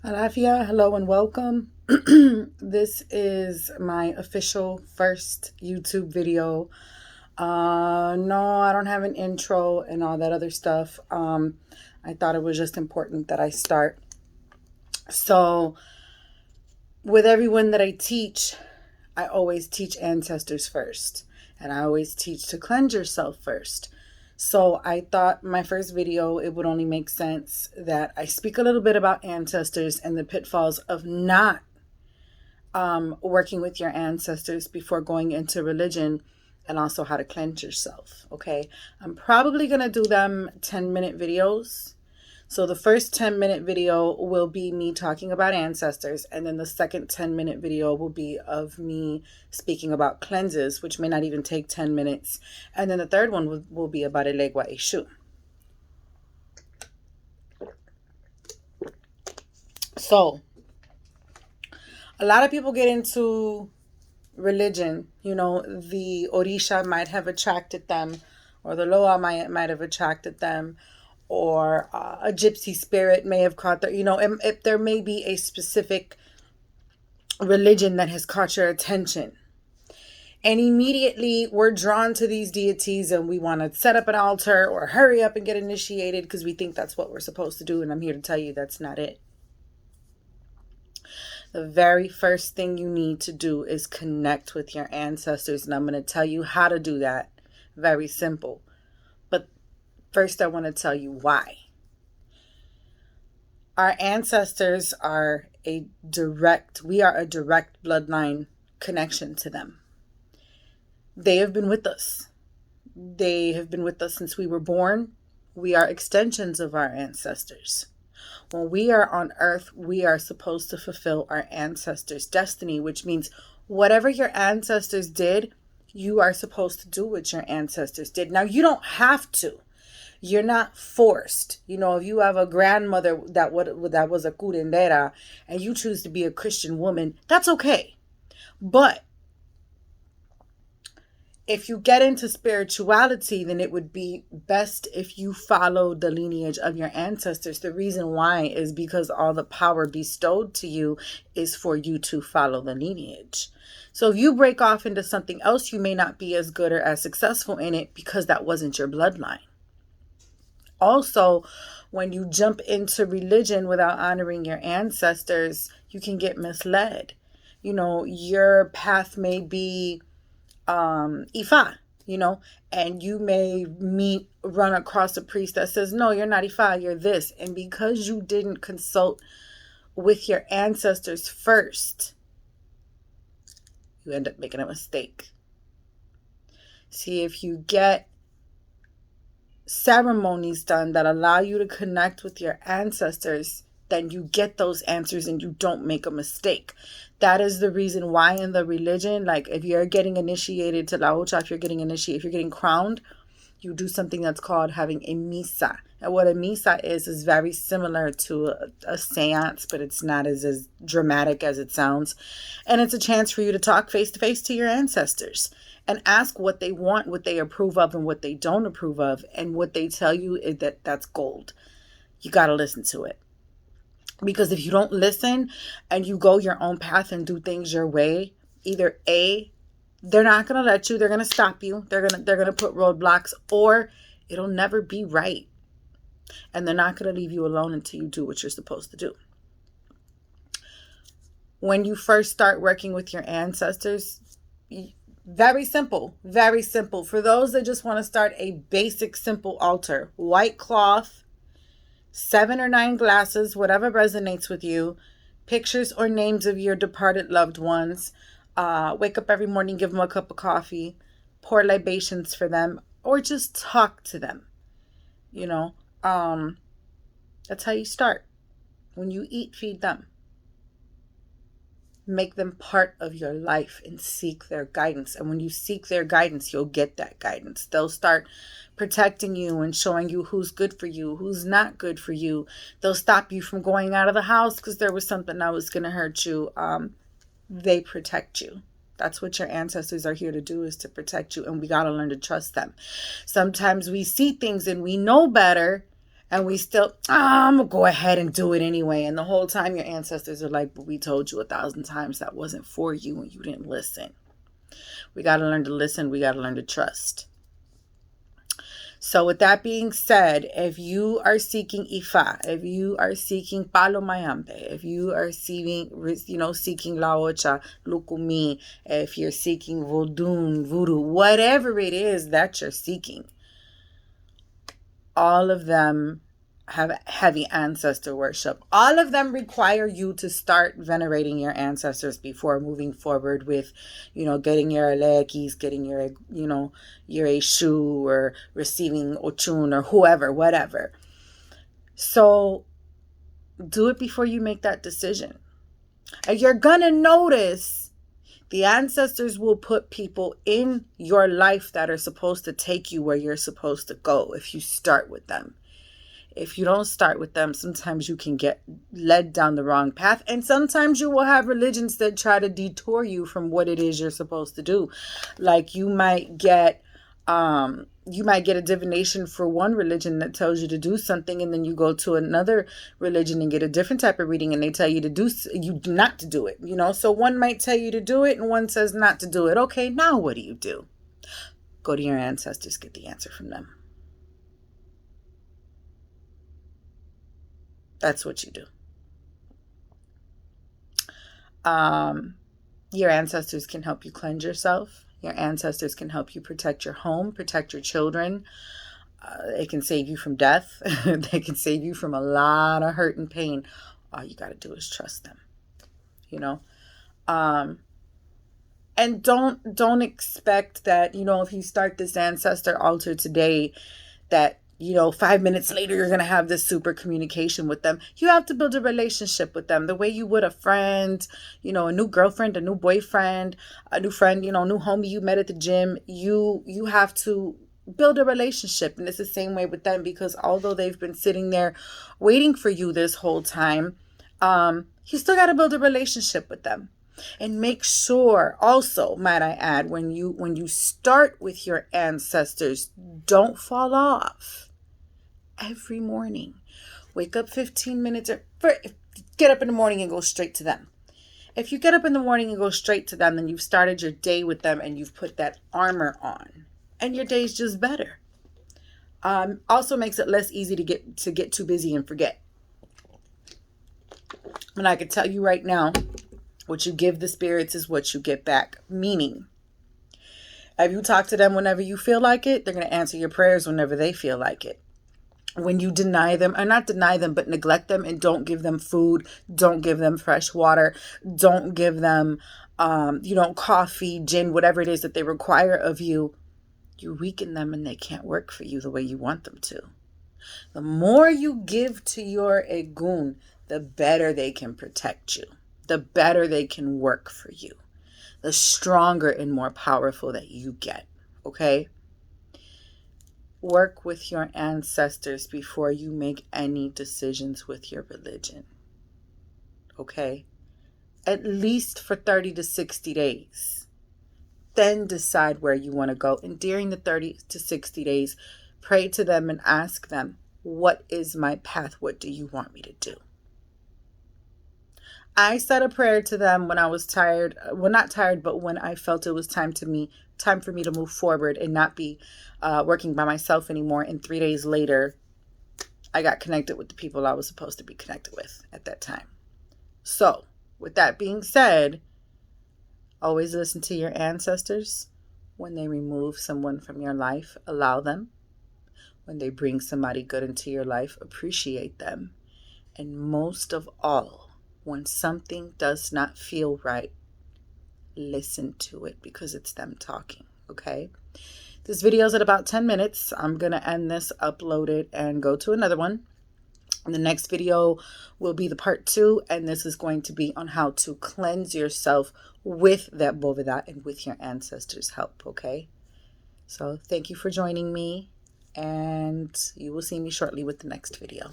Alafia, hello and welcome. This is my official first YouTube video. No, I don't have an intro and all that other stuff. I thought it was just important that I start. So, with everyone that I teach, I always teach ancestors first, and I always teach to cleanse yourself first. So I thought my first video, it would only make sense that I speak a little bit about ancestors and the pitfalls of not working with your ancestors before going into religion, and also how to cleanse yourself. Okay, I'm probably going to do them 10-minute videos. So the first 10-minute video will be me talking about ancestors, and then the second 10-minute video will be of me speaking about cleanses, which may not even take 10 minutes. And then the third one will be about Elegua Eshu. So a lot of people get into religion. The Orisha might have attracted them, or the Loa might have attracted them, or a gypsy spirit may have caught their, if there may be a specific religion that has caught your attention. And immediately we're drawn to these deities and we want to set up an altar or hurry up and get initiated because we think that's what we're supposed to do. And I'm here to tell you that's not it. The very first thing you need to do is connect with your ancestors. And I'm going to tell you how to do that. Very simple. But first, I want to tell you why. Our ancestors are we are a direct bloodline connection to them. They have been with us. They have been with us since we were born. We are extensions of our ancestors. When we are on earth, we are supposed to fulfill our ancestors' destiny, which means whatever your ancestors did, you are supposed to do what your ancestors did. Now, you don't have to. You're not forced. If you have a grandmother that was a curandera and you choose to be a Christian woman, that's okay. But if you get into spirituality, then it would be best if you followed the lineage of your ancestors. The reason why is because all the power bestowed to you is for you to follow the lineage. So if you break off into something else, you may not be as good or as successful in it because that wasn't your bloodline. Also, when you jump into religion without honoring your ancestors, you can get misled. Your path may be Ifa, and you may run across a priest that says, no, you're not Ifa, you're this. And because you didn't consult with your ancestors first, you end up making a mistake. See, if you get ceremonies done that allow you to connect with your ancestors, then you get those answers and you don't make a mistake. That is the reason why in the religion, like if you're getting initiated to La Ocha, if you're getting crowned, you do something that's called having a misa. And what a misa is very similar to a seance, but it's not as dramatic as it sounds. And it's a chance for you to talk face to face to your ancestors and ask what they want, what they approve of, and what they don't approve of. And what they tell you is that's gold. You got to listen to it. Because if you don't listen and you go your own path and do things your way, either A, they're not going to let you, they're going to stop you, they're going to put roadblocks, or it'll never be right. And they're not going to leave you alone until you do what you're supposed to do. When you first start working with your ancestors, very simple, very simple. For those that just want to start a basic, simple altar, white cloth, 7 or 9 glasses, whatever resonates with you, pictures or names of your departed loved ones. Wake up every morning, give them a cup of coffee, pour libations for them, or just talk to them. That's how you start. When you eat, feed them. Make them part of your life and seek their guidance. And when you seek their guidance, you'll get that guidance. They'll start protecting you and showing you who's good for you, who's not good for you. They'll stop you from going out of the house because there was something that was going to hurt you. They protect you. That's what your ancestors are here to do, is to protect you. And we got to learn to trust them. Sometimes we see things and we know better, And we still, I'm going to go ahead and do it anyway. And the whole time your ancestors are like, but we told you 1,000 times that wasn't for you and you didn't listen. We got to learn to listen. We got to learn to trust. So with that being said, if you are seeking Ifa, if you are seeking Palo Mayambe, if you are seeking Laocha, Lukumi, if you're seeking Voodoo, whatever it is that you're seeking, all of them have heavy ancestor worship. All of them require you to start venerating your ancestors before moving forward with, getting your alekis, getting your, your Eshu, or receiving Ochun or whoever, whatever. So do it before you make that decision. And you're going to notice the ancestors will put people in your life that are supposed to take you where you're supposed to go if you start with them. If you don't start with them, sometimes you can get led down the wrong path. And sometimes you will have religions that try to detour you from what it is you're supposed to do. Like you might get a divination for one religion that tells you to do something, and then you go to another religion and get a different type of reading and they tell you not to do it. So one might tell you to do it and one says not to do it. Okay, now what do? Go to your ancestors, get the answer from them. That's what you do. Your ancestors can help you cleanse yourself. Your ancestors can help you protect your home, protect your children. They can save you from death. They can save you from a lot of hurt and pain. All you got to do is trust them, And don't expect that, if you start this ancestor altar today, that 5 minutes later, you're going to have this super communication with them. You have to build a relationship with them the way you would a friend, a new girlfriend, a new boyfriend, a new friend, new homie you met at the gym. You have to build a relationship. And it's the same way with them, because although they've been sitting there waiting for you this whole time, you still got to build a relationship with them. And make sure also, might I add, when you start with your ancestors, don't fall off. Every morning, wake up 15 minutes or get up in the morning and go straight to them. If you get up in the morning and go straight to them, then you've started your day with them and you've put that armor on, and your day's just better. Also makes it less easy to get too busy and forget. And I can tell you right now, what you give the spirits is what you get back. Meaning, if you talk to them whenever you feel like it, they're going to answer your prayers whenever they feel like it. When you deny them, or not deny them, but neglect them and don't give them food, don't give them fresh water, don't give them, coffee, gin, whatever it is that they require of you, you weaken them and they can't work for you the way you want them to. The more you give to your Egun, the better they can protect you, the better they can work for you, the stronger and more powerful that you get, okay? Work with your ancestors before you make any decisions with your religion. Okay? At least for 30 to 60 days. Then decide where you want to go. And during the 30 to 60 days, pray to them and ask them, what is my path? What do you want me to do? I said a prayer to them when I was tired. Well, not tired, but when I felt it was time for me to move forward and not be working by myself anymore. And 3 days later, I got connected with the people I was supposed to be connected with at that time. So, with that being said, always listen to your ancestors. When they remove someone from your life, allow them. When they bring somebody good into your life, appreciate them. And most of all, when something does not feel right, listen to it, because it's them talking, okay? This video is at about 10 minutes. I'm going to end this, upload it, and go to another one. And the next video will be the part 2, and this is going to be on how to cleanse yourself with that Boveda and with your ancestors' help, okay? So thank you for joining me, and you will see me shortly with the next video.